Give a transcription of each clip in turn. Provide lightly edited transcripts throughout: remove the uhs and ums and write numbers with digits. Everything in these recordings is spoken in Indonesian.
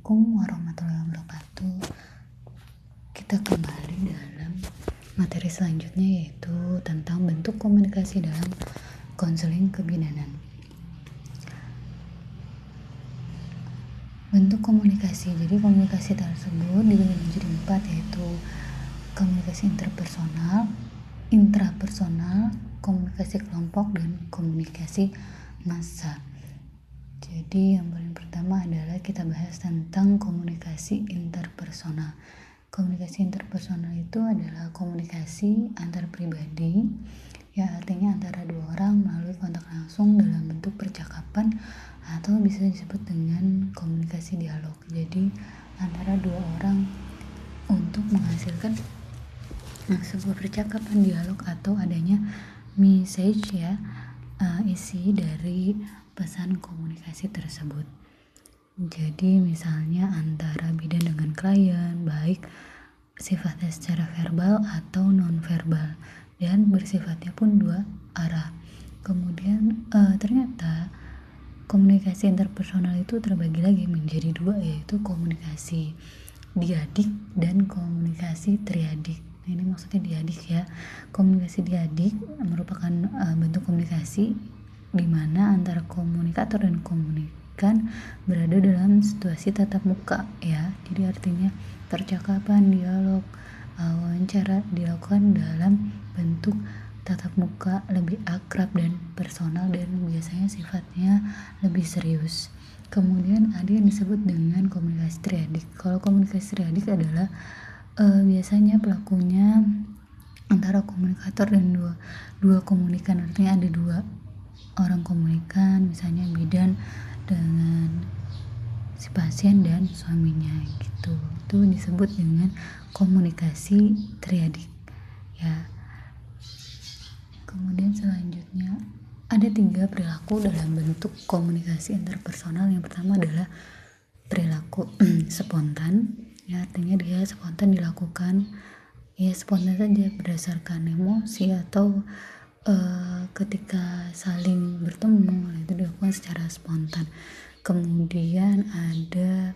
Assalamualaikum warahmatullahi wabarakatuh. Kita kembali dalam materi selanjutnya, yaitu tentang bentuk komunikasi dalam konseling kebidanan. Bentuk komunikasi, jadi komunikasi tersebut dibagi menjadi 4, yaitu komunikasi interpersonal, intrapersonal, komunikasi kelompok, dan komunikasi massa. Jadi yang paling pertama adalah kita bahas tentang komunikasi interpersonal. Komunikasi interpersonal itu adalah komunikasi antar pribadi, ya artinya antara dua orang melalui kontak langsung dalam bentuk percakapan atau bisa disebut dengan komunikasi dialog. Jadi antara dua orang untuk menghasilkan sebuah percakapan dialog atau adanya message, ya isi dari pesan komunikasi tersebut. Jadi misalnya antara bidan dengan klien, baik sifatnya secara verbal atau non verbal, dan bersifatnya pun dua arah. Kemudian ternyata komunikasi interpersonal itu terbagi lagi menjadi dua, yaitu komunikasi diadik dan komunikasi triadik. Ini maksudnya diadik, ya. Komunikasi diadik merupakan bentuk komunikasi di mana antara komunikator dan komunikan berada dalam situasi tatap muka, ya. Jadi artinya percakapan, dialog, wawancara dilakukan dalam bentuk tatap muka, lebih akrab dan personal, dan biasanya sifatnya lebih serius. Kemudian ada yang disebut dengan komunikasi triadik. Kalau komunikasi triadik adalah biasanya pelakunya antara komunikator dan dua komunikan, artinya ada dua orang komunikan, misalnya bidan dengan si pasien dan suaminya, gitu. Itu disebut dengan komunikasi triadik, ya. Kemudian selanjutnya ada 3 perilaku dalam bentuk komunikasi interpersonal. Yang pertama adalah perilaku spontan, ya artinya dia spontan dilakukan, ya spontan saja berdasarkan emosi atau ketika saling bertemu, itu dilakukan secara spontan. Kemudian ada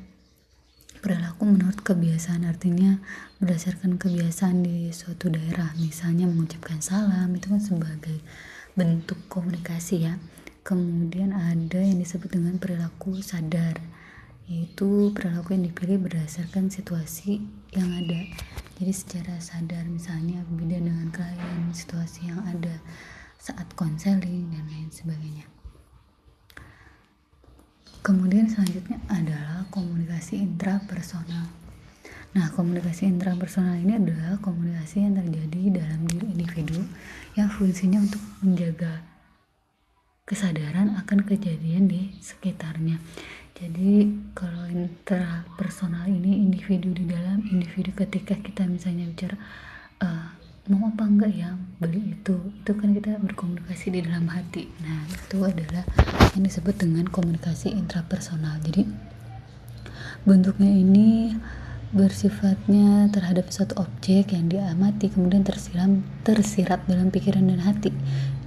perilaku menurut kebiasaan, artinya berdasarkan kebiasaan di suatu daerah, misalnya mengucapkan salam, itu kan sebagai bentuk komunikasi, ya. Kemudian ada yang disebut dengan perilaku sadar, yaitu perilaku yang dipilih berdasarkan situasi yang ada. Jadi secara sadar, misalnya bidan dengan klien, situasi yang ada saat konseling, dan lain sebagainya. Kemudian selanjutnya adalah komunikasi intrapersonal. Nah, komunikasi intrapersonal ini adalah komunikasi yang terjadi dalam diri individu yang fungsinya untuk menjaga kesadaran akan kejadian di sekitarnya. Jadi kalau intrapersonal ini individu di dalam individu, ketika kita misalnya bicara mau apa enggak ya beli itu kan kita berkomunikasi di dalam hati. Nah, itu adalah yang disebut dengan komunikasi intrapersonal. Jadi bentuknya ini bersifatnya terhadap suatu objek yang diamati, kemudian tersirat dalam pikiran dan hati,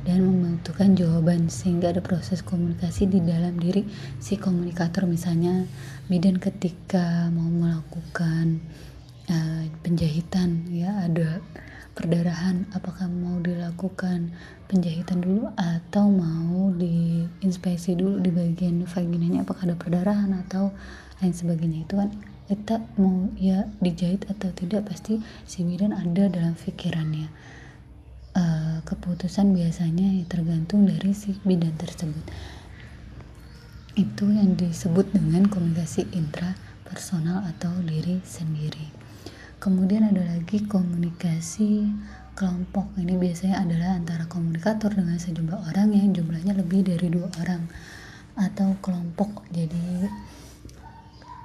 dan membutuhkan jawaban, sehingga ada proses komunikasi di dalam diri si komunikator. Misalnya bidan ketika mau melakukan penjahitan, ya ada perdarahan, apakah mau dilakukan penjahitan dulu atau mau diinspeksi dulu di bagian vaginanya, apakah ada perdarahan atau lain sebagainya. Itu kan kita mau ya dijahit atau tidak, pasti si bidan ada dalam pikirannya. Keputusan biasanya tergantung dari si bidan tersebut. Itu yang disebut dengan komunikasi intrapersonal atau diri sendiri. Kemudian ada lagi komunikasi kelompok. Ini biasanya adalah antara komunikator dengan sejumlah orang yang jumlahnya lebih dari 2 orang, atau kelompok. Jadi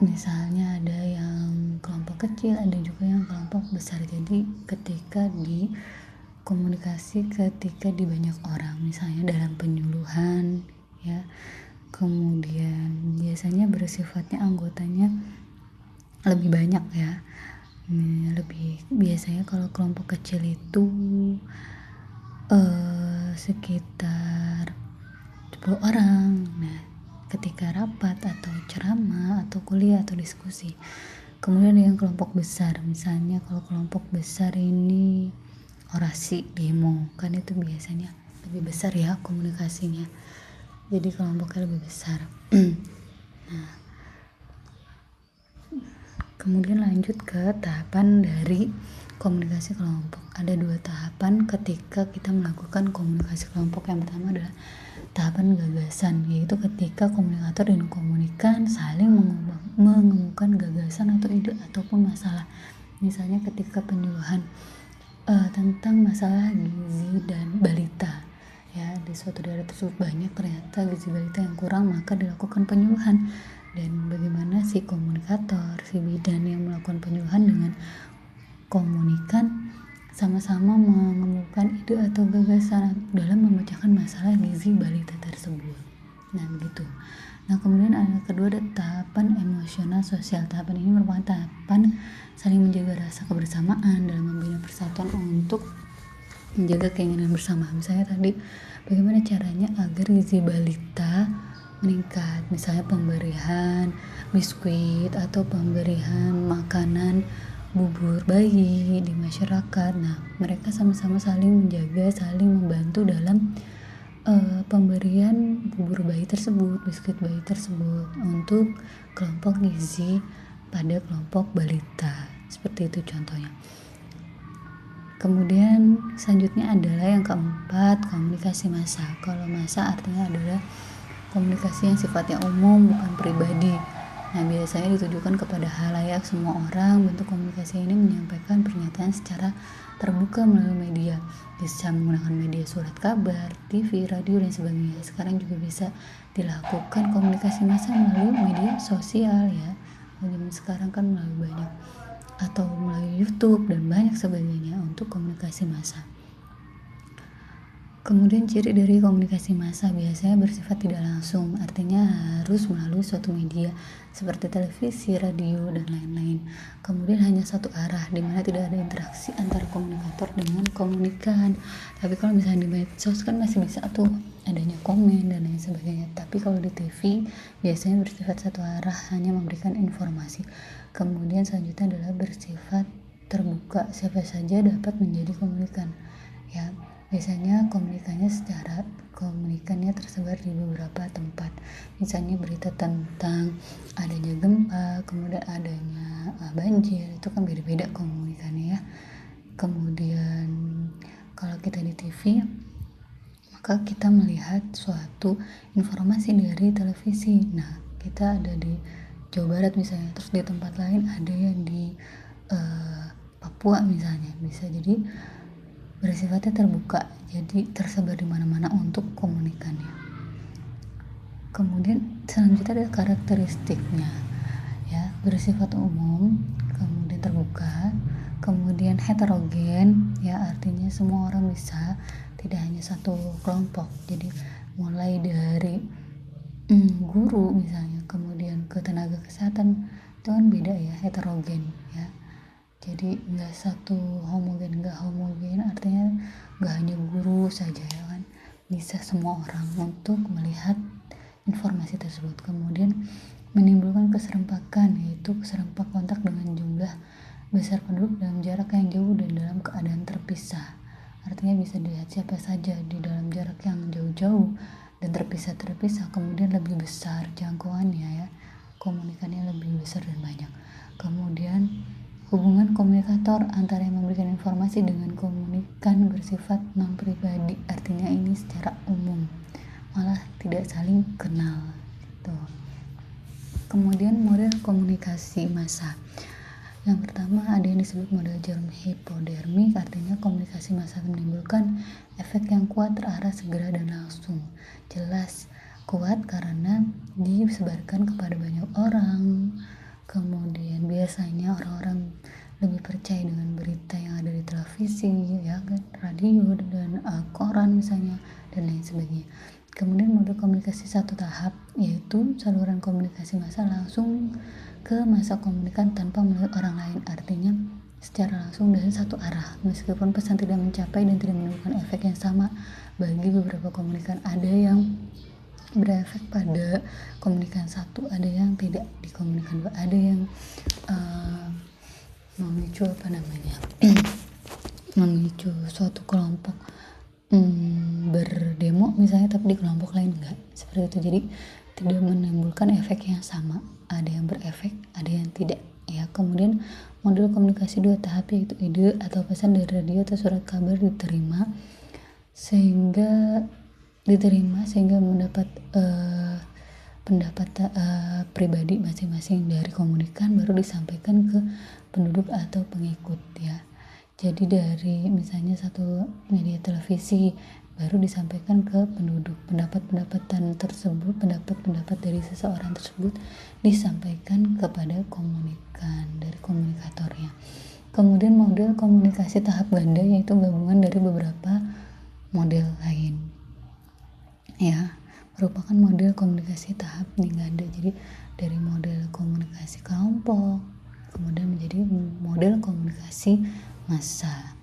misalnya ada yang kelompok kecil, ada juga yang kelompok besar. Jadi ketika di komunikasi ketika di banyak orang, misalnya dalam penyuluhan, ya. Kemudian biasanya bersifatnya anggotanya lebih banyak, ya. Lebih biasanya kalau kelompok kecil itu sekitar 10 orang. Nah, ketika rapat atau ceramah atau kuliah atau diskusi. Kemudian ada yang kelompok besar, misalnya kalau kelompok besar ini orasi, demo, kan itu biasanya lebih besar ya komunikasinya, jadi kelompoknya lebih besar. Nah, kemudian lanjut ke tahapan dari komunikasi kelompok. Ada 2 tahapan ketika kita melakukan komunikasi kelompok. Yang pertama adalah tahapan gagasan, yaitu ketika komunikator dan komunikan saling mengemukakan gagasan atau ide ataupun masalah. Misalnya ketika penyuluhan tentang masalah gizi dan balita, ya, di suatu daerah tersebut banyak ternyata gizi balita yang kurang, maka dilakukan penyuluhan. Dan bagaimana si komunikator, si bidan yang melakukan penyuluhan dengan komunikan sama-sama mengemukakan ide atau gagasan dalam memecahkan masalah gizi balita tersebut. Nah, begitu. Nah, kemudian ada kedua, ada tahapan emosional sosial. Tahapan ini merupakan tahapan saling menjaga rasa kebersamaan dalam membina persatuan untuk menjaga keinginan bersama. Misalnya tadi, bagaimana caranya agar gizi balita meningkat, misalnya pemberian biskuit atau pemberian makanan bubur bayi di masyarakat. Nah, mereka sama-sama saling menjaga, saling membantu dalam pemberian bubur bayi tersebut, biskuit bayi tersebut untuk kelompok gizi pada kelompok balita. Seperti itu contohnya. Kemudian selanjutnya adalah yang keempat, komunikasi massa. Kalau massa artinya adalah komunikasi yang sifatnya umum, bukan pribadi. Nah, biasanya ditujukan kepada halayak semua orang. Bentuk komunikasi ini menyampaikan pernyataan secara terbuka melalui media. Bisa menggunakan media surat kabar, TV, radio, dan sebagainya. Sekarang juga bisa dilakukan komunikasi massa melalui media sosial, ya. Zaman sekarang kan melalui banyak, atau melalui YouTube dan banyak sebagainya untuk komunikasi massa. Kemudian ciri dari komunikasi massa biasanya bersifat tidak langsung, artinya harus melalui suatu media seperti televisi, radio, dan lain-lain. Kemudian hanya satu arah, di mana tidak ada interaksi antara komunikator dengan komunikan. Tapi kalau misalnya di medsos kan masih bisa tuh adanya komen dan lain sebagainya. Tapi kalau di TV biasanya bersifat satu arah, hanya memberikan informasi. Kemudian selanjutnya adalah bersifat terbuka, siapa saja dapat menjadi komunikan, ya. Biasanya komunikannya tersebar di beberapa tempat. Misalnya berita tentang adanya gempa, kemudian adanya banjir, itu kan beda-beda komunikannya, ya. Kemudian kalau kita di TV, maka kita melihat suatu informasi dari televisi. Nah, kita ada di Jawa Barat misalnya, terus di tempat lain ada yang di Papua misalnya, bisa jadi bersifatnya terbuka, jadi tersebar di mana-mana untuk komunikannya. Kemudian selanjutnya ada karakteristiknya, ya, bersifat umum, kemudian terbuka, kemudian heterogen, ya, artinya semua orang bisa, tidak hanya satu kelompok. Jadi mulai dari guru misalnya, kemudian ke tenaga kesehatan, itu kan beda ya, heterogen, ya. Jadi nggak homogen, artinya nggak hanya guru saja, ya kan, bisa semua orang untuk melihat informasi tersebut. Kemudian menimbulkan keserempakan, yaitu keserempak kontak dengan jumlah besar penduduk dalam jarak yang jauh dan dalam keadaan terpisah. Artinya bisa dilihat siapa saja di dalam jarak yang jauh-jauh dan terpisah, kemudian lebih besar jangkauannya, ya, komunikannya lebih besar dan banyak. Kemudian hubungan komunikator antara yang memberikan informasi dengan komunikan bersifat non-pribadi, artinya ini secara umum, malah tidak saling kenal, gitu. Kemudian model komunikasi massa. Yang pertama ada yang disebut model jarum hipodermik, artinya komunikasi massa menimbulkan efek yang kuat, terarah, segera, dan langsung. Jelas kuat karena disebarkan kepada banyak orang. Kemudian biasanya orang-orang lebih percaya dengan berita yang ada di televisi, ya kan, radio, dan koran misalnya, dan lain sebagainya. Kemudian model komunikasi satu tahap, yaitu saluran komunikasi massa langsung ke masa komunikan tanpa melihat orang lain, artinya secara langsung dari satu arah. Meskipun pesan tidak mencapai dan tidak menimbulkan efek yang sama bagi beberapa komunikan, ada yang berefek pada komunikasi satu, ada yang tidak di komunikasi dua, ada yang memicu memicu suatu kelompok berdemo misalnya, tapi di kelompok lain enggak, seperti itu. Jadi tidak menimbulkan efek yang sama, ada yang berefek, ada yang tidak ya. Kemudian model komunikasi dua tahap, yaitu ide atau pesan dari radio atau surat kabar diterima sehingga mendapat pendapat pribadi masing-masing dari komunikan, baru disampaikan ke penduduk atau pengikut ya. Jadi dari misalnya satu media televisi baru disampaikan ke penduduk, pendapat dari seseorang tersebut disampaikan kepada komunikan dari komunikatornya. Kemudian model komunikasi tahap ganda, yaitu gabungan dari beberapa model lain ya, merupakan model komunikasi tahap ganda. Jadi dari model komunikasi kelompok kemudian menjadi model komunikasi massa.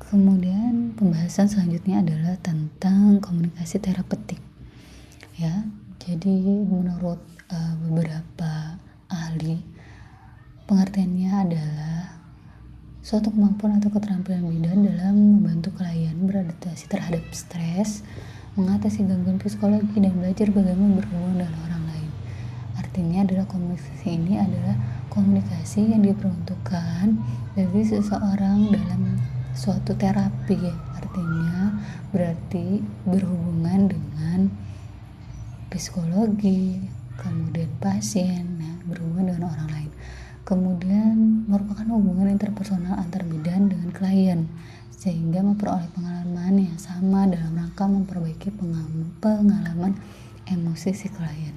Kemudian pembahasan selanjutnya adalah tentang komunikasi terapeutik ya. Jadi menurut beberapa ahli, pengertiannya adalah suatu kemampuan atau keterampilan bidan dalam membantu klien beradaptasi terhadap stres, mengatasi gangguan psikologi, dan belajar bagaimana berhubungan dengan orang lain. Artinya adalah komunikasi ini adalah komunikasi yang diperuntukkan bagi seseorang dalam suatu terapi ya. Artinya berarti berhubungan dengan psikologi, kemudian pasien, berhubungan dengan orang lain. Kemudian merupakan hubungan interpersonal antar bidan dengan klien, sehingga memperoleh pengalaman yang sama dalam rangka memperbaiki pengalaman emosi si klien.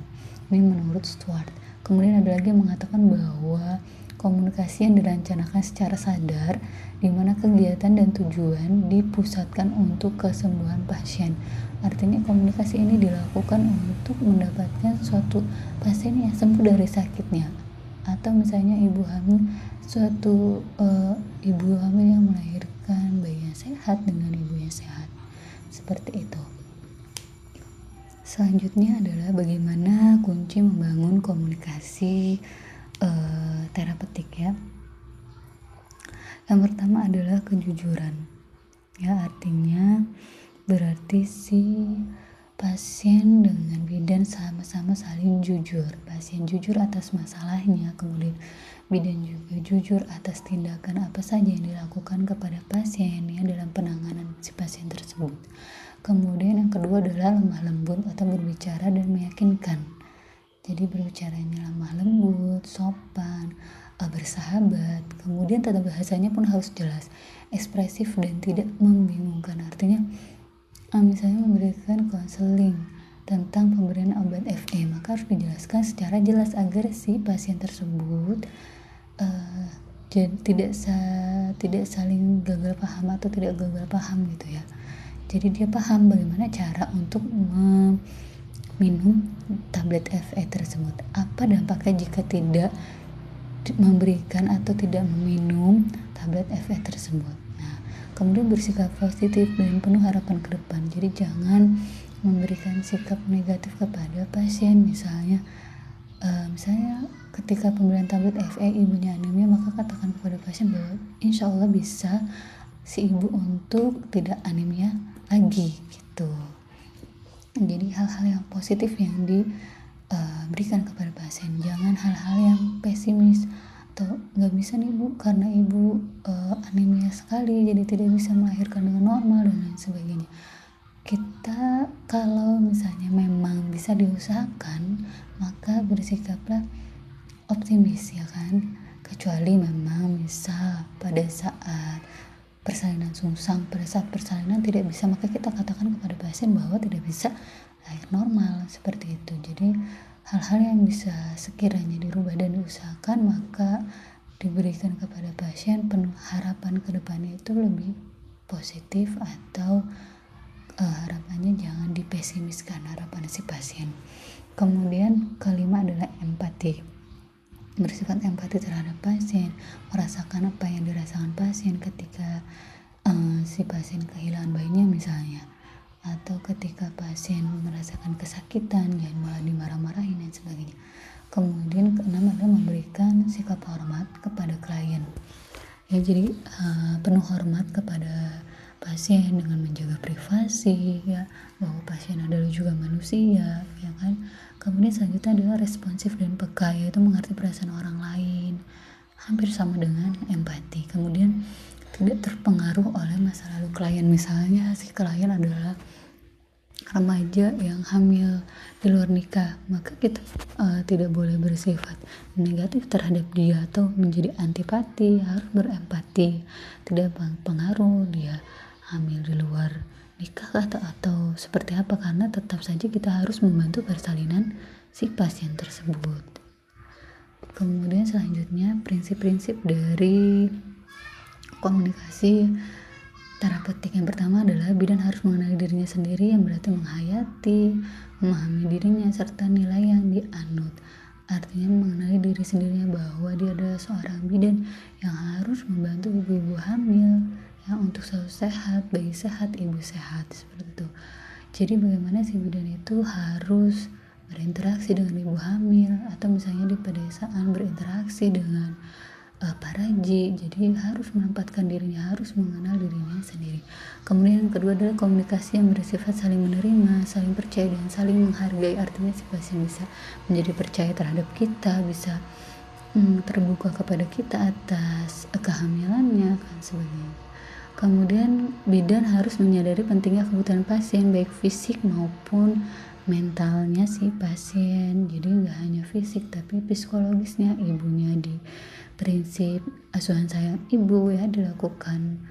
Ini menurut Stuart. Kemudian ada lagi yang mengatakan bahwa komunikasi yang direncanakan secara sadar, di mana kegiatan dan tujuan dipusatkan untuk kesembuhan pasien. Artinya komunikasi ini dilakukan untuk mendapatkan suatu pasien yang sembuh dari sakitnya. Atau misalnya ibu hamil yang melahirkan bayi yang sehat dengan ibu yang sehat, seperti itu. Selanjutnya adalah bagaimana kunci membangun komunikasi terapeutik ya. Yang pertama adalah kejujuran ya, artinya berarti si pasien dengan bidan sama-sama saling jujur. Pasien jujur atas masalahnya, kemudian bidan juga jujur atas tindakan apa saja yang dilakukan kepada pasien ya dalam penanganan si pasien tersebut. Kemudian yang kedua adalah lemah lembut atau berbicara dan meyakinkan. Jadi berbicaranya lemah lembut, sopan, bersahabat. Kemudian tata bahasanya pun harus jelas, ekspresif dan tidak membingungkan. Artinya misalnya memberikan konseling tentang pemberian obat FE, maka harus dijelaskan secara jelas agar si pasien tersebut tidak saling gagal paham atau tidak gagal paham gitu ya. Jadi dia paham bagaimana cara untuk minum tablet FE tersebut, apa dampaknya jika tidak memberikan atau tidak meminum tablet FE tersebut. Nah, kemudian bersikap positif dan penuh harapan ke depan. Jadi jangan memberikan sikap negatif kepada pasien. Misalnya ketika pemberian tablet FE ibunya anemia, maka katakan kepada pasien bahwa insya Allah bisa si ibu untuk tidak anemia lagi gitu. Jadi hal-hal yang positif yang diberikan kepada pasien, jangan hal-hal yang pesimis atau nggak bisa nih bu karena ibu anemia sekali jadi tidak bisa melahirkan dengan normal dan lain sebagainya. Kita kalau misalnya memang bisa diusahakan, maka bersikaplah optimis ya kan, kecuali memang misal pada saat persalinan sungsang, pada saat persalinan tidak bisa, maka kita katakan kepada pasien bahwa tidak bisa lahir normal, seperti itu. Jadi hal-hal yang bisa sekiranya dirubah dan diusahakan, maka diberikan kepada pasien penuh harapan ke depannya itu lebih positif, atau harapannya jangan dipesimiskan harapan si pasien. Kemudian kelima adalah empati, bersifat empati terhadap pasien, merasakan apa yang dirasakan pasien ketika si pasien kehilangan bayinya misalnya, atau ketika pasien merasakan kesakitan jangan malah dimarah-marahin dan sebagainya. Kemudian keenam adalah memberikan sikap hormat kepada klien. Ya, jadi penuh hormat kepada pasien dengan menjaga privasi, ya, bahwa pasien adalah juga manusia, ya kan. Kemudian selanjutnya adalah responsif dan peka, yaitu mengerti perasaan orang lain, hampir sama dengan empati. Kemudian tidak terpengaruh oleh masa lalu klien, misalnya si klien adalah remaja yang hamil di luar nikah, maka kita tidak boleh bersifat negatif terhadap dia atau menjadi antipati, harus berempati. Tidak pengaruh dia hamil di luar nikah atau seperti apa, karena tetap saja kita harus membantu persalinan si pasien tersebut. Kemudian selanjutnya prinsip-prinsip dari komunikasi terapeutik. Yang pertama adalah bidan harus mengenali dirinya sendiri, yang berarti menghayati, memahami dirinya, serta nilai yang dianut. Artinya mengenali diri sendirinya bahwa dia adalah seorang bidan yang harus membantu ibu-ibu hamil yang untuk selalu sehat, bayi sehat, ibu sehat, seperti itu. Jadi bagaimana si bidan itu harus berinteraksi dengan ibu hamil, atau misalnya di pedesaan berinteraksi dengan paraji, jadi harus menempatkan dirinya, harus mengenal dirinya sendiri. Kemudian yang kedua adalah komunikasi yang bersifat saling menerima, saling percaya, dan saling menghargai. Artinya si pasien bisa menjadi percaya terhadap kita, bisa terbuka kepada kita atas kehamilannya, kan sebagainya. Kemudian bidan harus menyadari pentingnya kebutuhan pasien, baik fisik maupun mentalnya si pasien. Jadi nggak hanya fisik tapi psikologisnya ibunya. Di prinsip asuhan sayang ibu ya dilakukan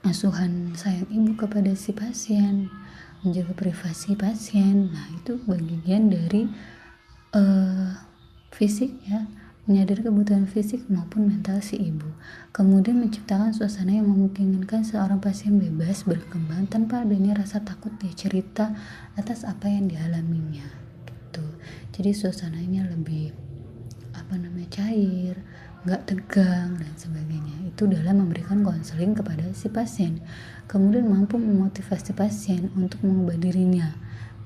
asuhan sayang ibu kepada si pasien, menjaga privasi pasien. Nah itu bagian dari fisik ya, menyadari kebutuhan fisik maupun mental si ibu. Kemudian menciptakan suasana yang memungkinkan seorang pasien bebas berkembang tanpa adanya rasa takut dia cerita atas apa yang dialaminya gitu. Jadi suasananya lebih cair, nggak tegang dan sebagainya. Itu dalam memberikan konseling kepada si pasien. Kemudian mampu memotivasi pasien untuk mengubah dirinya.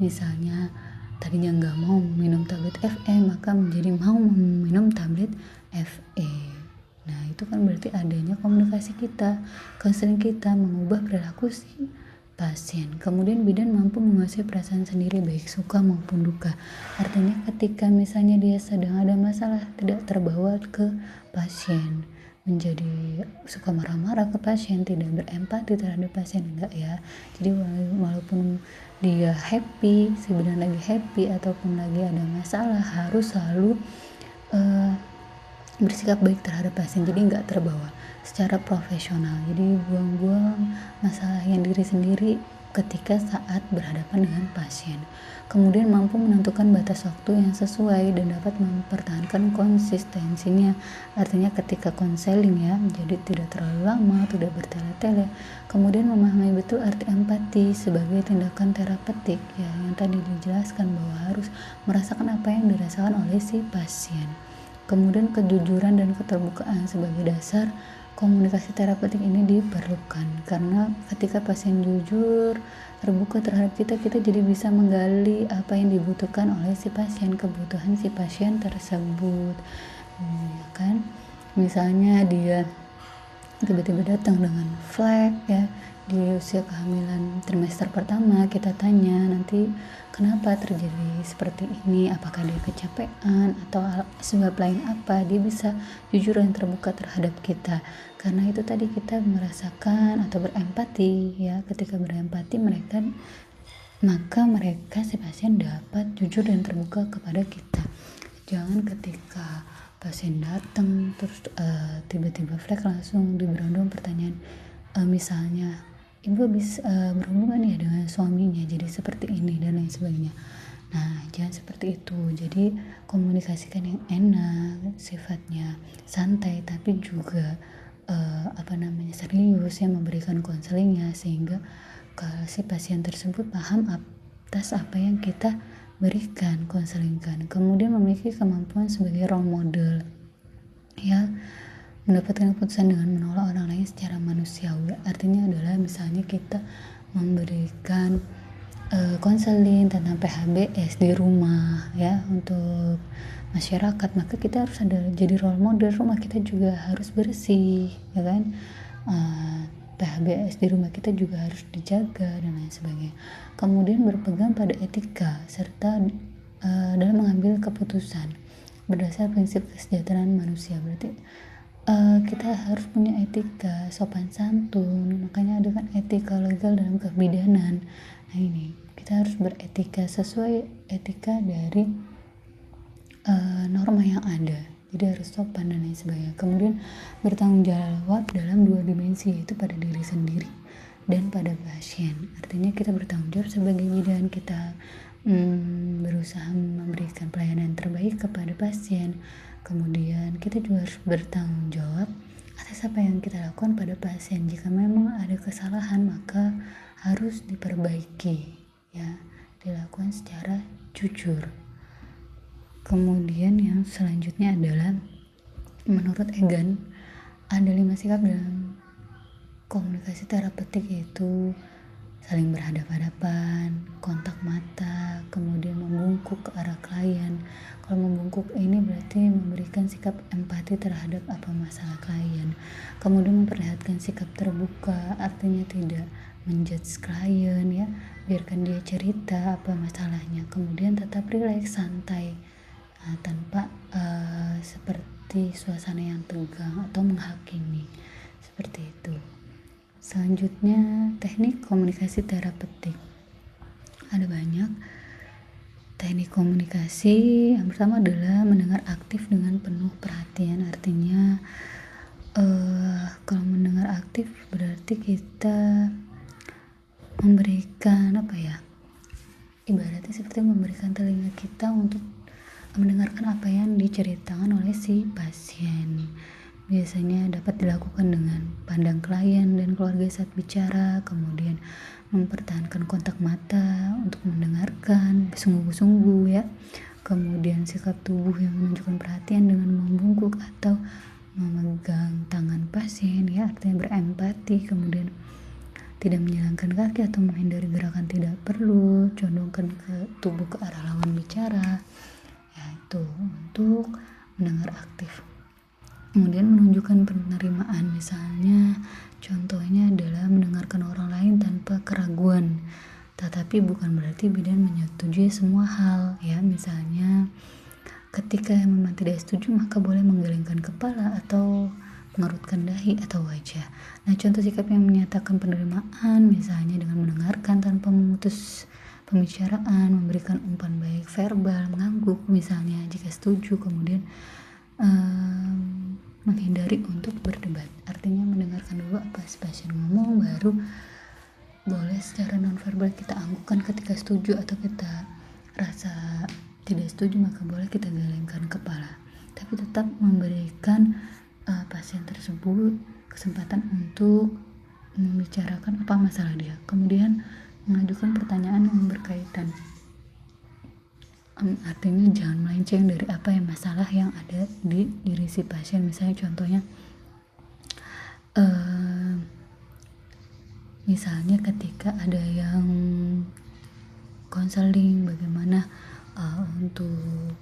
Misalnya tadinya nggak mau minum tablet FE, maka menjadi mau minum tablet FE. Nah itu kan berarti adanya komunikasi kita, konseling kita mengubah perilaku si pasien. Kemudian bidan mampu menguasai perasaan sendiri baik suka maupun duka. Artinya ketika misalnya dia sedang ada masalah, tidak terbawa ke pasien, menjadi suka marah-marah ke pasien, tidak berempati terhadap pasien, enggak ya. Jadi walaupun dia happy, si bidan lagi happy ataupun lagi ada masalah, harus selalu bersikap baik terhadap pasien, jadi nggak terbawa secara profesional. Jadi buang-buang masalah yang diri sendiri ketika saat berhadapan dengan pasien. Kemudian mampu menentukan batas waktu yang sesuai dan dapat mempertahankan konsistensinya. Artinya ketika konseling ya, jadi tidak terlalu lama, tidak bertele-tele. Kemudian memahami betul arti empati sebagai tindakan terapeutik ya, yang tadi dijelaskan bahwa harus merasakan apa yang dirasakan oleh si pasien. Kemudian kejujuran dan keterbukaan sebagai dasar komunikasi terapeutik ini diperlukan, karena ketika pasien jujur, terbuka terhadap kita jadi bisa menggali apa yang dibutuhkan oleh si pasien, kebutuhan si pasien tersebut, ya kan. Misalnya dia tiba-tiba datang dengan flek ya di usia kehamilan trimester pertama, kita tanya nanti kenapa terjadi seperti ini, apakah dia kecapean atau sebab lain apa, dia bisa jujur dan terbuka terhadap kita. Karena itu tadi kita merasakan atau berempati ya, ketika berempati maka mereka si pasien dapat jujur dan terbuka kepada kita. Jangan ketika pasien datang terus tiba-tiba flek langsung diberondong pertanyaan, misalnya ibu habis berhubungan ya dengan suaminya jadi seperti ini dan lain sebagainya. Nah jangan seperti itu. Jadi komunikasikan yang enak, sifatnya santai tapi juga serius ya, memberikan konselingnya sehingga si pasien tersebut paham atas apa yang kita berikan, konselingkan. Kemudian memiliki kemampuan sebagai role model ya, mendapatkan keputusan dengan menolak orang lain secara manusiawi. Artinya adalah misalnya kita memberikan konseling tentang PHBS di rumah ya untuk masyarakat, maka kita harus ada jadi role model. Rumah kita juga harus bersih ya kan, PHBS di rumah kita juga harus dijaga dan lain sebagainya. Kemudian berpegang pada etika serta dalam mengambil keputusan berdasar prinsip kesejahteraan manusia. Berarti kita harus punya etika, sopan santun, makanya ada kan etika legal dalam kebidanan. Nah ini kita harus beretika sesuai etika dari norma yang ada, jadi harus sopan dan lain sebagainya. Kemudian bertanggung jawab dalam 2 dimensi, yaitu pada diri sendiri dan pada pasien. Artinya kita bertanggung jawab sebagai bidan, kita berusaha memberikan pelayanan terbaik kepada pasien. Kemudian kita juga harus bertanggung jawab atas apa yang kita lakukan pada pasien. Jika memang ada kesalahan maka harus diperbaiki ya, dilakukan secara jujur. Kemudian yang selanjutnya adalah menurut Egan ada 5 sikap dalam komunikasi terapeutik, yaitu saling berhadapan-hadapan, kontak mata, kemudian membungkuk ke arah klien. Kalau membungkuk ini berarti memberikan sikap empati terhadap apa masalah klien. Kemudian memperlihatkan sikap terbuka, artinya tidak menjudge klien ya, biarkan dia cerita apa masalahnya. Kemudian tetap rileks, santai, tanpa seperti suasana yang tegang atau menghakimi, seperti itu. Selanjutnya teknik komunikasi terapeutik. Ada banyak teknik komunikasi. Yang pertama adalah mendengar aktif dengan penuh perhatian. Artinya kalau mendengar aktif berarti kita memberikan ibaratnya seperti memberikan telinga kita untuk mendengarkan apa yang diceritakan oleh si pasien. Biasanya dapat dilakukan dengan pandang klien dan keluarga saat bicara, kemudian mempertahankan kontak mata untuk mendengarkan sungguh-sungguh ya. Kemudian sikap tubuh yang menunjukkan perhatian dengan membungkuk atau memegang tangan pasien ya, artinya berempati. Kemudian tidak menyilangkan kaki atau menghindari gerakan tidak perlu, condongkan ke tubuh ke arah lawan bicara, yaitu untuk mendengar aktif. Kemudian menunjukkan penerimaan, misalnya contohnya adalah mendengarkan orang lain tanpa keraguan, tetapi bukan berarti bidan menyetujui semua hal ya. Misalnya ketika memang tidak setuju maka boleh menggelengkan kepala atau mengerutkan dahi atau wajah. Nah, contoh sikap yang menyatakan penerimaan misalnya dengan mendengarkan tanpa memutus pembicaraan, memberikan umpan baik verbal, mengangguk misalnya jika setuju, kemudian menghindari untuk berdebat. Artinya mendengarkan dulu apa pasien ngomong, baru boleh secara nonverbal kita anggukkan ketika setuju, atau kita rasa tidak setuju maka boleh kita gelengkan kepala. Tapi tetap memberikan pasien tersebut kesempatan untuk membicarakan apa masalah dia. Kemudian mengajukan pertanyaan yang berkaitan. Artinya jangan melenceng dari apa yang masalah yang ada di diri si pasien. Misalnya contohnya misalnya ketika ada yang konseling bagaimana untuk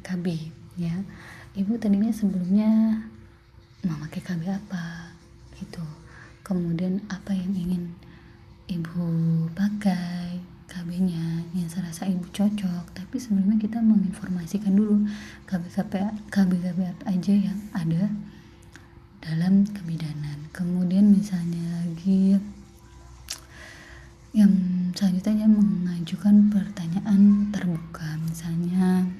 KB ya, ibu tadinya sebelumnya memakai KB apa gitu, kemudian apa yang ingin ibu pakai KB-nya yang serasa ibu cocok. Tapi sebelumnya kita menginformasikan dulu KB apa aja yang ada dalam kebidanan. Kemudian misalnya lagi yang selanjutnya mengajukan pertanyaan terbuka, misalnya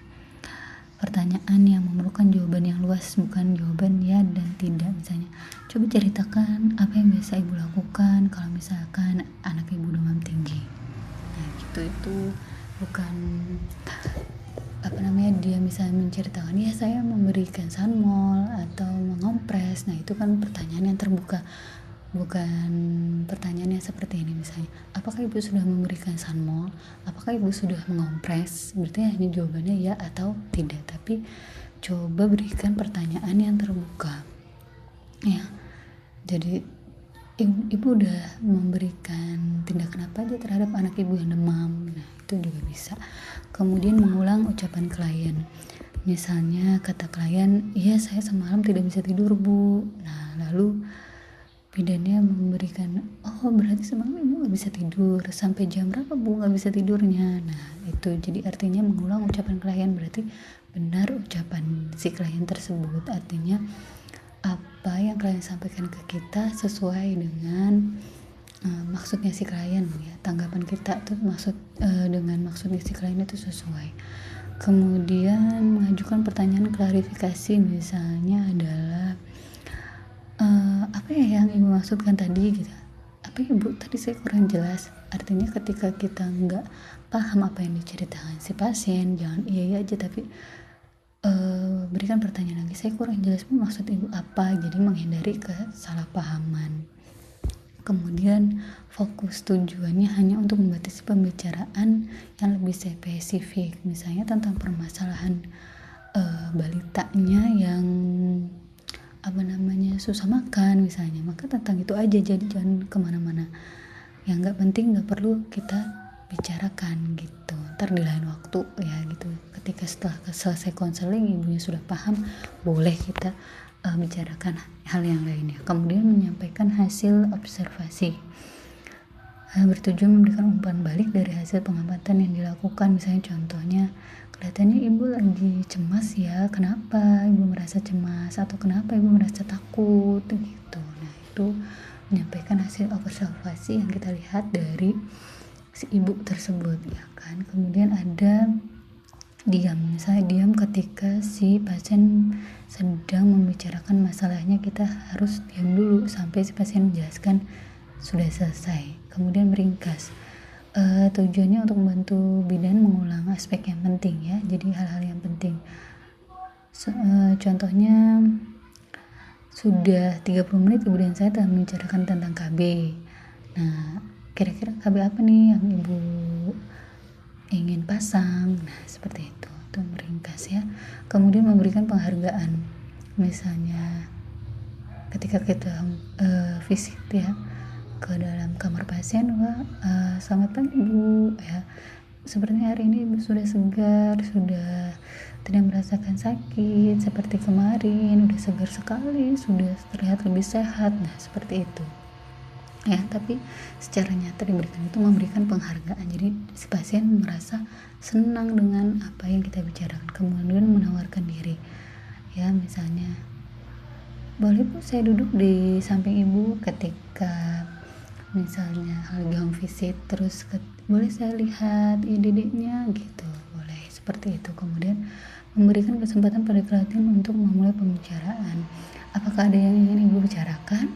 pertanyaan yang memerlukan jawaban yang luas, bukan jawaban ya dan tidak. Misalnya, coba ceritakan apa yang biasa ibu lakukan kalau misalkan anak ibu demam tinggi. Nah gitu, itu bukan dia misalnya menceritakan ya saya memberikan Sanmol atau mengompres. Nah itu kan pertanyaan yang terbuka, bukan pertanyaan yang seperti ini. Misalnya, apakah ibu sudah memberikan Sanmol, apakah ibu sudah mengompres, berarti hanya jawabannya ya atau tidak. Tapi coba berikan pertanyaan yang terbuka ya. Jadi ibu udah memberikan tindakan apa aja terhadap anak ibu yang demam. Nah, itu juga bisa. Kemudian mengulang ucapan klien. Misalnya kata klien, iya saya semalam tidak bisa tidur bu. Nah, lalu bidannya memberikan, oh berarti semalam ibu gak bisa tidur, sampai jam berapa bu gak bisa tidurnya. Nah itu jadi artinya mengulang ucapan klien, berarti benar ucapan si klien tersebut, artinya apa yang klien sampaikan ke kita sesuai dengan maksudnya si klien ya, tanggapan kita tuh dengan maksudnya si klien itu sesuai. Kemudian mengajukan pertanyaan klarifikasi, misalnya adalah apa ya yang ibu maksudkan tadi gitu, apa ibu tadi saya kurang jelas. Artinya ketika kita nggak paham apa yang diceritakan si pasien, jangan iya aja, tapi berikan pertanyaan lagi, saya kurang jelas bu maksud ibu apa, jadi menghindari kesalahpahaman. Kemudian fokus tujuannya hanya untuk membatasi pembicaraan yang lebih spesifik, misalnya tentang permasalahan balitanya yang susah makan misalnya, maka tentang itu aja, jadi jangan kemana-mana yang nggak penting, nggak perlu kita bicarakan gitu, ntar di lain waktu ya gitu. Ketika setelah selesai konseling ibunya sudah paham, boleh kita bicarakan hal yang lainnya. Kemudian menyampaikan hasil observasi, bertujuan memberikan umpan balik dari hasil pengamatan yang dilakukan. Misalnya contohnya, kelihatannya ibu lagi cemas ya, kenapa ibu merasa cemas, atau kenapa ibu merasa takut gitu. Nah itu menyampaikan hasil observasi yang kita lihat dari si ibu tersebut ya kan. Kemudian ada diam, misalnya diam ketika si pasien sedang membicarakan masalahnya, kita harus diam dulu sampai si pasien menjelaskan sudah selesai. Kemudian meringkas, tujuannya untuk membantu bidan mengulang aspek yang penting ya, jadi hal-hal yang penting. Contohnya, sudah 30 menit ibu dan saya telah membicarakan tentang KB. Nah kira-kira KB apa nih yang ibu ingin pasang. Nah seperti itu meringkas ya. Kemudian memberikan penghargaan, misalnya ketika kita visit ya ke dalam kamar pasien, selamat pagi bu ya, sepertinya hari ini ibu sudah segar, sudah tidak merasakan sakit seperti kemarin, udah segar sekali, sudah terlihat lebih sehat. Nah seperti itu ya, tapi secara nyata diberikan itu memberikan penghargaan, jadi si pasien merasa senang dengan apa yang kita bicarakan. Kemudian menawarkan diri ya, misalnya boleh bu saya duduk di samping ibu ketika misalnya lagi home visit, terus boleh saya lihat dedeknya gitu, boleh seperti itu. Kemudian memberikan kesempatan pada klien untuk memulai pembicaraan, apakah ada yang ingin ibu bicarakan,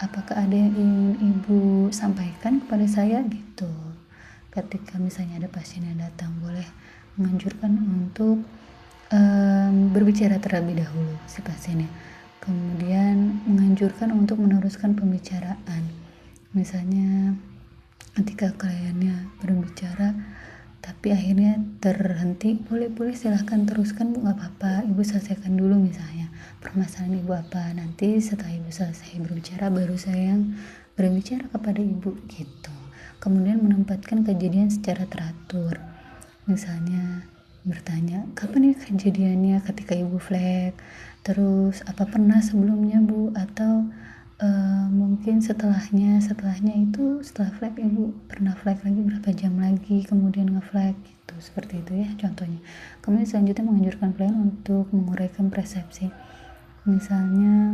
apakah ada yang ingin ibu sampaikan kepada saya gitu. Ketika misalnya ada pasien yang datang, boleh menganjurkan untuk berbicara terlebih dahulu si pasiennya. Kemudian menganjurkan untuk meneruskan pembicaraan, misalnya ketika kliennya berbicara tapi akhirnya terhenti, boleh silahkan teruskan bu, nggak apa-apa, ibu selesaikan dulu misalnya permasalahan ibu apa, nanti setelah ibu selesai berbicara baru saya yang berbicara kepada ibu gitu. Kemudian menempatkan kejadian secara teratur, misalnya bertanya kapan ya kejadiannya ketika ibu flek, terus apa pernah sebelumnya bu, atau mungkin setelahnya itu setelah flek ibu pernah flek lagi berapa jam lagi kemudian ngeflek gitu, seperti itu ya contohnya. Kemudian selanjutnya menganjurkan klien untuk menguraikan persepsi, misalnya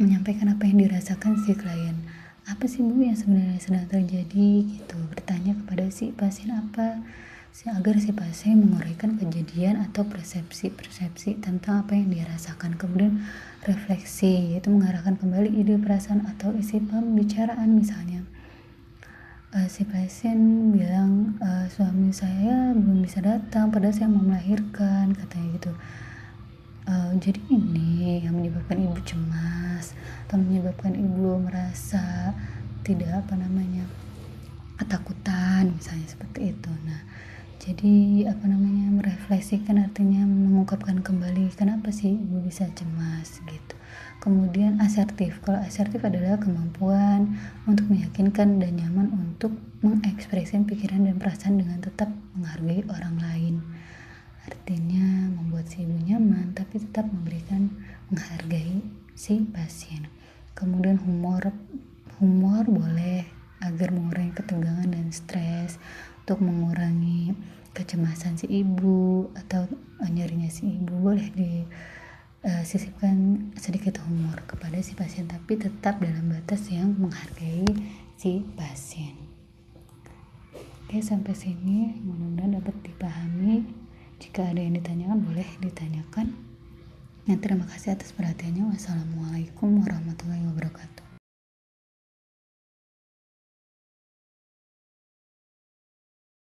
menyampaikan apa yang dirasakan si klien, apa sih bu yang sebenarnya sedang terjadi gitu, bertanya kepada si pasien apa agar si pasien menguraikan kejadian atau persepsi tentang apa yang dia rasakan. Kemudian refleksi, yaitu mengarahkan kembali ide, perasaan, atau isi pembicaraan. Misalnya si pasien bilang suami saya belum bisa datang padahal saya mau melahirkan, katanya gitu. Jadi ini yang menyebabkan ibu cemas atau menyebabkan ibu merasa tidak ketakutan, misalnya seperti itu. Nah jadi merefleksikan, artinya mengungkapkan kembali kenapa sih ibu bisa cemas gitu. Kemudian asertif. Kalau asertif adalah kemampuan untuk meyakinkan dan nyaman untuk mengekspresikan pikiran dan perasaan dengan tetap menghargai orang lain. Artinya membuat si ibu nyaman tapi tetap menghargai si pasien. Kemudian humor boleh agar mengurangi ketegangan dan stres, untuk mengurangi kecemasan si ibu atau nyerinya si ibu, boleh disisipkan sedikit humor kepada si pasien tapi tetap dalam batas yang menghargai si pasien. Oke, sampai sini mudah-mudahan dapat dipahami. Jika ada yang ditanyakan boleh ditanyakan. Terima kasih atas perhatiannya. Wassalamualaikum warahmatullahi wabarakatuh.